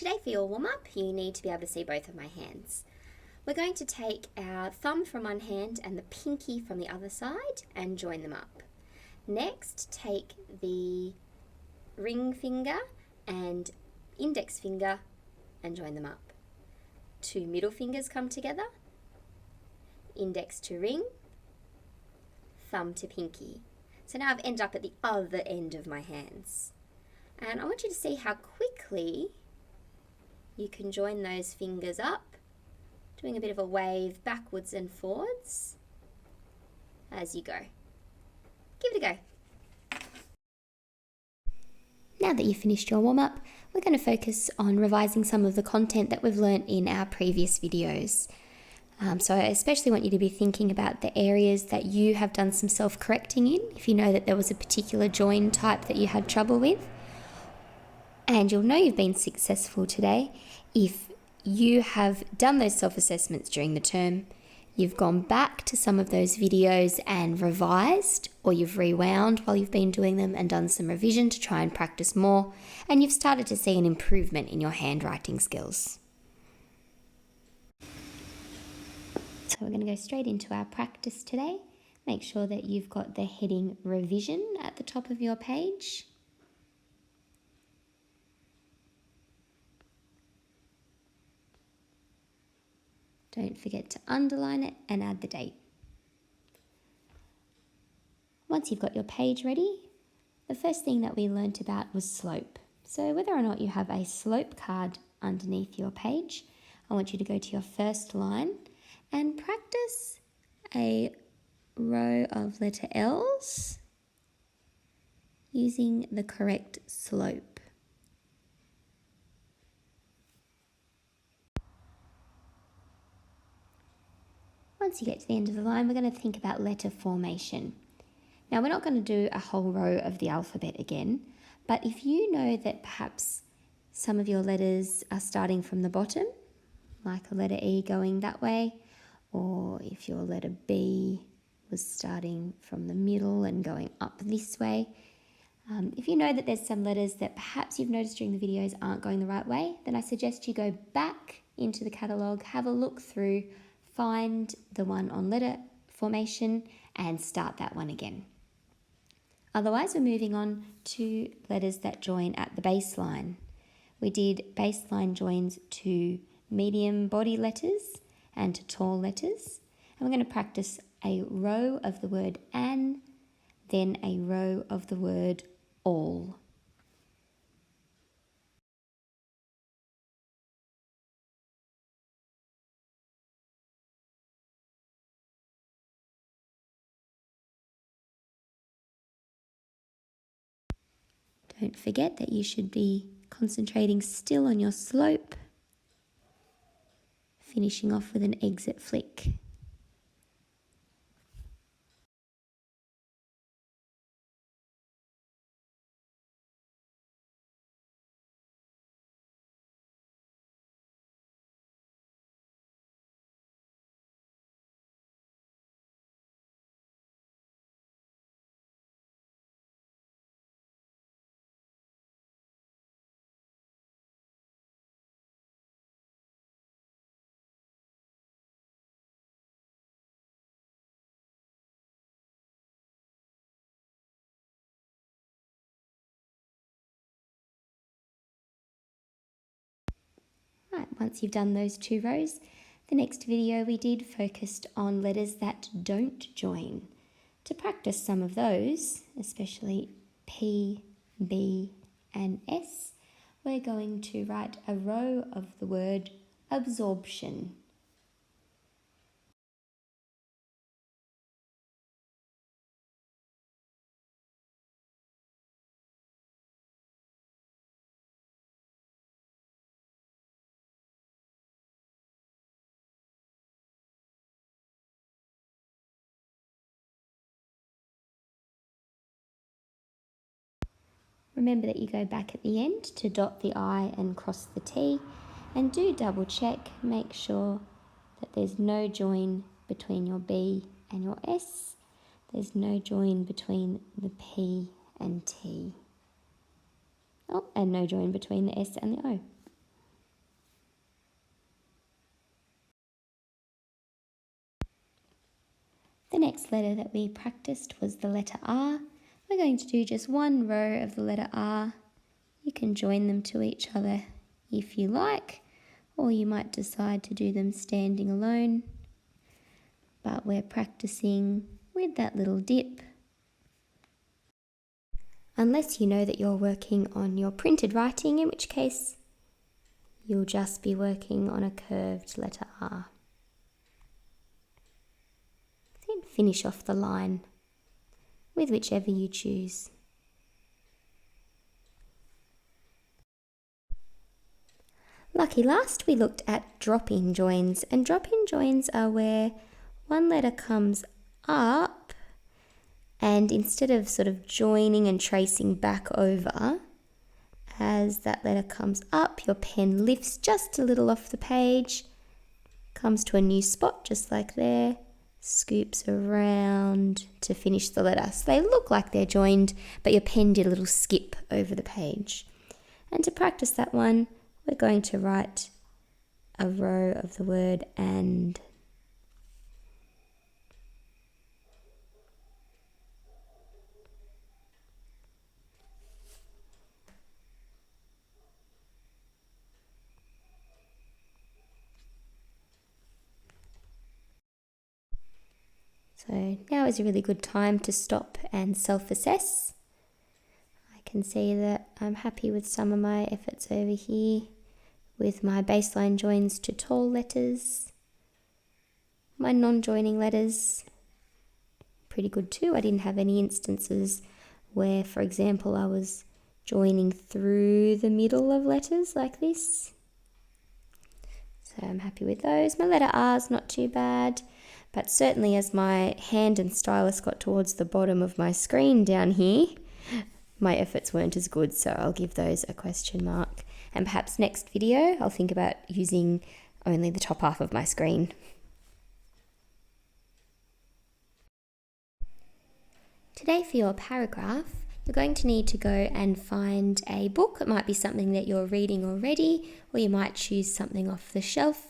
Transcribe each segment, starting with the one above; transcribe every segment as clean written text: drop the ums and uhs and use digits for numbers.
Today for your warm-up, you need to be able to see both of my hands. We're going to take our thumb from one hand and the pinky from the other side and join them up. Next, take the ring finger and index finger and join them up. Two middle fingers come together, index to ring, thumb to pinky. So now I've ended up at the other end of my hands. And I want you to see how quickly you can join those fingers up, doing a bit of a wave backwards and forwards as you go. Give it a go. Now that you've finished your warm-up, we're going to focus on revising some of the content that we've learnt in our previous videos. So I especially want you to be thinking about the areas that you have done some self-correcting in, if you know that there was a particular join type that you had trouble with. And you'll know you've been successful today if you have done those self-assessments during the term, you've gone back to some of those videos and revised, or you've rewound while you've been doing them and done some revision to try and practice more, and you've started to see an improvement in your handwriting skills. So we're going to go straight into our practice today. Make sure that you've got the heading revision at the top of your page. Don't forget to underline it and add the date. Once you've got your page ready, the first thing that we learnt about was slope. So whether or not you have a slope card underneath your page, I want you to go to your first line and practice a row of letter L's using the correct slope. Once you get to the end of the line, we're going to think about letter formation. Now, we're not going to do a whole row of the alphabet again, but if you know that perhaps some of your letters are starting from the bottom, like a letter E going that way, or if your letter B was starting from the middle and going up this way, if you know that there's some letters that perhaps you've noticed during the videos aren't going the right way, then I suggest you go back into the catalogue, have a look through, find the one on letter formation and start that one again. Otherwise, we're moving on to letters that join at the baseline. We did baseline joins to medium body letters and to tall letters. And we're going to practice a row of the word an, then a row of the word all. Don't forget that you should be concentrating still on your slope, finishing off with an exit flick. Right, once you've done those two rows, the next video we did focused on letters that don't join. To practice some of those, especially P, B and S, we're going to write a row of the word absorption. Remember that you go back at the end to dot the I and cross the T, and do double check, make sure that there's no join between your B and your S. There's no join between the P and T. Oh, and no join between the S and the O. The next letter that we practiced was the letter R. We're going to do just one row of the letter R. You can join them to each other if you like, or you might decide to do them standing alone. But we're practicing with that little dip. Unless you know that you're working on your printed writing, in which case you'll just be working on a curved letter R. Then finish off the line with whichever you choose. Lucky last, we looked at drop-in joins, and drop-in joins are where one letter comes up, and instead of sort of joining and tracing back over, as that letter comes up, your pen lifts just a little off the page, comes to a new spot just like there, scoops around to finish the letter. So they look like they're joined, but your pen did a little skip over the page. And to practice that one, we're going to write a row of the word and. So now is a really good time to stop and self-assess. I can see that I'm happy with some of my efforts over here with my baseline joins to tall letters. My non-joining letters, pretty good too. I didn't have any instances where, for example, I was joining through the middle of letters like this. So I'm happy with those. My letter R is not too bad. But certainly as my hand and stylus got towards the bottom of my screen down here, my efforts weren't as good, so I'll give those a question mark. And perhaps next video, I'll think about using only the top half of my screen. Today for your paragraph, you're going to need to go and find a book. It might be something that you're reading already, or you might choose something off the shelf.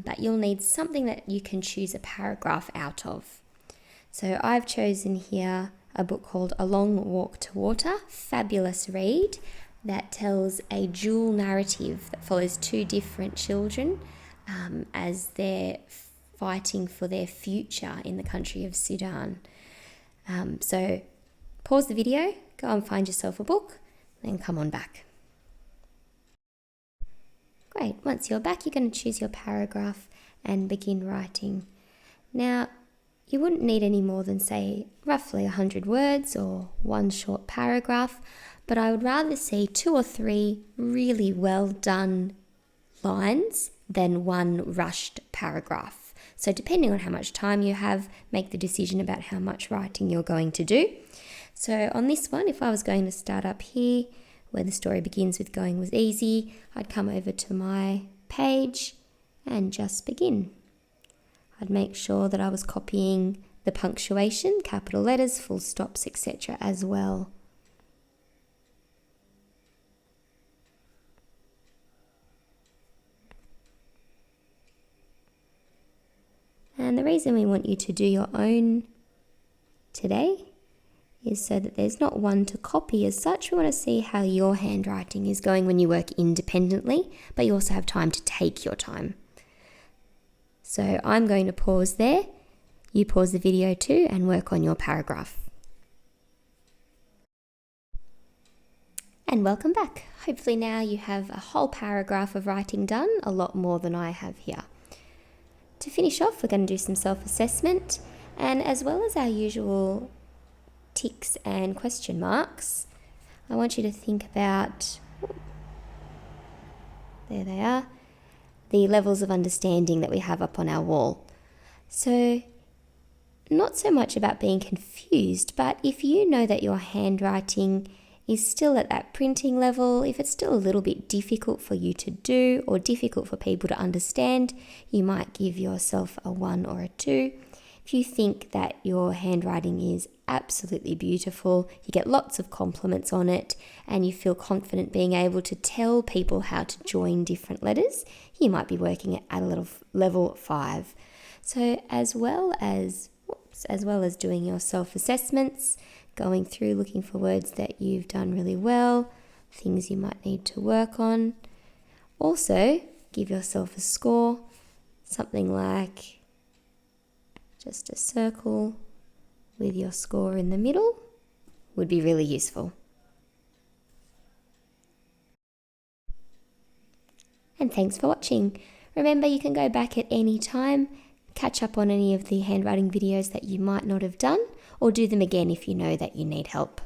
But you'll need something that you can choose a paragraph out of. So I've chosen here a book called A Long Walk to Water, fabulous read that tells a dual narrative that follows two different children as they're fighting for their future in the country of Sudan. So pause the video, go and find yourself a book, then come on back. Great, once you're back, you're going to choose your paragraph and begin writing. Now, you wouldn't need any more than, say, roughly 100 words or one short paragraph, but I would rather see 2 or 3 really well done lines than one rushed paragraph. So depending on how much time you have, make the decision about how much writing you're going to do. So on this one, if I was going to start up here, where the story begins with going was easy, I'd come over to my page and just begin. I'd make sure that I was copying the punctuation, capital letters, full stops, etc. as well. And the reason we want you to do your own today is so that there's not one to copy as such. We want to see how your handwriting is going when you work independently, but you also have time to take your time. So I'm going to pause there. You pause the video too and work on your paragraph. And welcome back. Hopefully now you have a whole paragraph of writing done, a lot more than I have here. To finish off, we're going to do some self-assessment, and as well as our usual ticks and question marks, I want you to think about, there they are, the levels of understanding that we have up on our wall. So not so much about being confused, but if you know that your handwriting is still at that printing level, if it's still a little bit difficult for you to do or difficult for people to understand, you might give yourself a 1 or a 2. If you think that your handwriting is absolutely beautiful, you get lots of compliments on it, and you feel confident being able to tell people how to join different letters, you might be working at a little level 5. So as well as as well as doing your self-assessments, going through looking for words that you've done really well, things you might need to work on. Also, give yourself a score, something like just a circle with your score in the middle would be really useful. And thanks for watching. Remember, you can go back at any time, catch up on any of the handwriting videos that you might not have done, or do them again if you know that you need help.